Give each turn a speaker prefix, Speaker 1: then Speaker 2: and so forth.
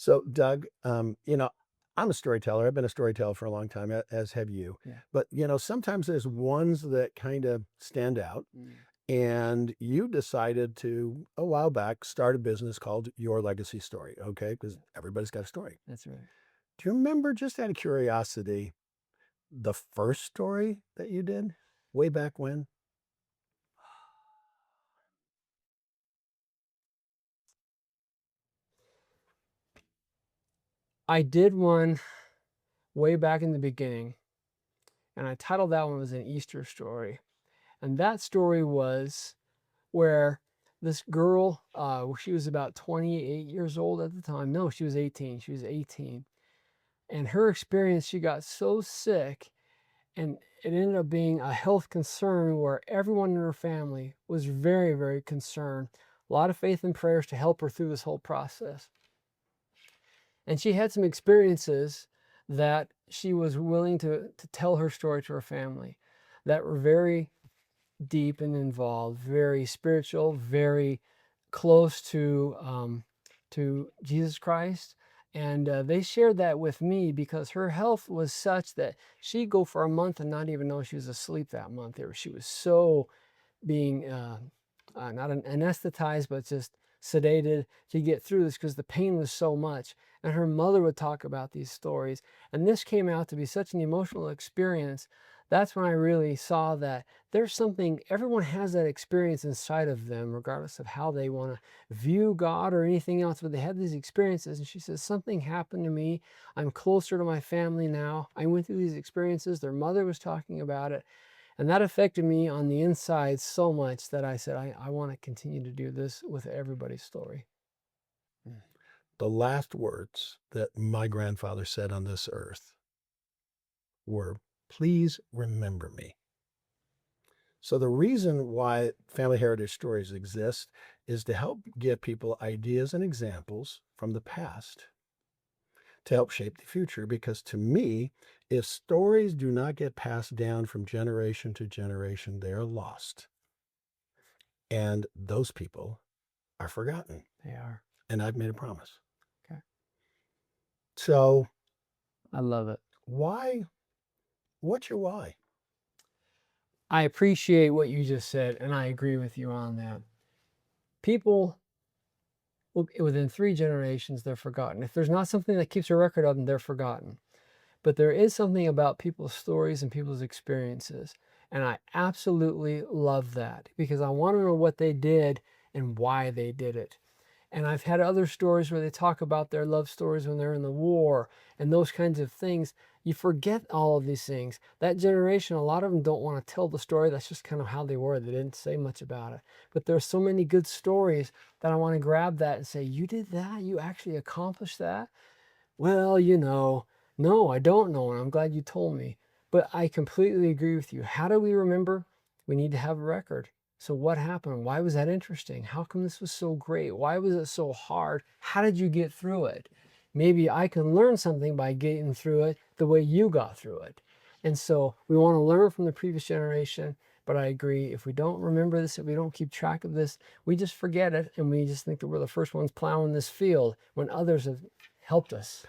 Speaker 1: So, Doug, I'm a storyteller. I've been a storyteller for a long time, as have you.
Speaker 2: Yeah.
Speaker 1: But, sometimes there's ones that kind of stand out.
Speaker 2: Mm.
Speaker 1: And you decided to, a while back, start a business called Your Legacy Story. Okay. Because
Speaker 2: Yeah,
Speaker 1: everybody's got a story.
Speaker 2: that's right.
Speaker 1: Do you remember, just out of curiosity, the first story that you did way back when?
Speaker 2: I did one way back in the beginning, and I titled that one was an Easter story. And that story was where this girl, she was about 28 years old at the time. No, she was 18. She was 18. And her experience, she got so sick, and it ended up being a health concern where everyone in her family was very, very concerned. A lot of faith and prayers to help her through this whole process. And she had some experiences that she was willing to tell her story to her family that were very deep and involved, very spiritual, very close to Jesus Christ. And they shared that with me because her health was such that she'd go for a month and not even know she was asleep that month. She was so being not anesthetized, but just sedated to get through this because the pain was so much. And her mother would talk about these stories. And this came out to be such an emotional experience. That's when I really saw that there's something, everyone has that experience inside of them, regardless of how they want to view God or anything else, but they have these experiences. And she says, something happened to me. I'm closer to my family now. I went through these experiences. Their mother was talking about it. And that affected me on the inside so much that I said, I want to continue to do this with everybody's story. Mm.
Speaker 1: The last words that my grandfather said on this earth were, "Please remember me." So the reason why family heritage stories exist is to help give people ideas and examples from the past to help shape the future. Because to me, if stories do not get passed down from generation to generation, they are lost. And those people are forgotten.
Speaker 2: They are.
Speaker 1: And I've made a promise.
Speaker 2: Okay.
Speaker 1: So
Speaker 2: I love it.
Speaker 1: why? What's your why?
Speaker 2: I appreciate what you just said, and I agree with you on that. People, within 3 generations, they're forgotten. If there's not something that keeps a record of them, they're forgotten. But there is something about people's stories and people's experiences. And I absolutely love that because I want to know what they did and why they did it. And I've had other stories where they talk about their love stories when they're in the war and those kinds of things. You forget all of these things. That generation, a lot of them don't want to tell the story. That's just kind of how they were. They didn't say much about it. But there's so many good stories that I want to grab that and say, you did that? You actually accomplished that? Well, no, I don't know. And I'm glad you told me. But I completely agree with you. How do we remember? We need to have a record. So what happened? Why was that interesting? How come this was so great? Why was it so hard? How did you get through it? Maybe I can learn something by getting through it the way you got through it. And so we want to learn from the previous generation. But I agree, if we don't remember this, if we don't keep track of this, we just forget it and we just think that we're the first ones plowing this field when others have helped us.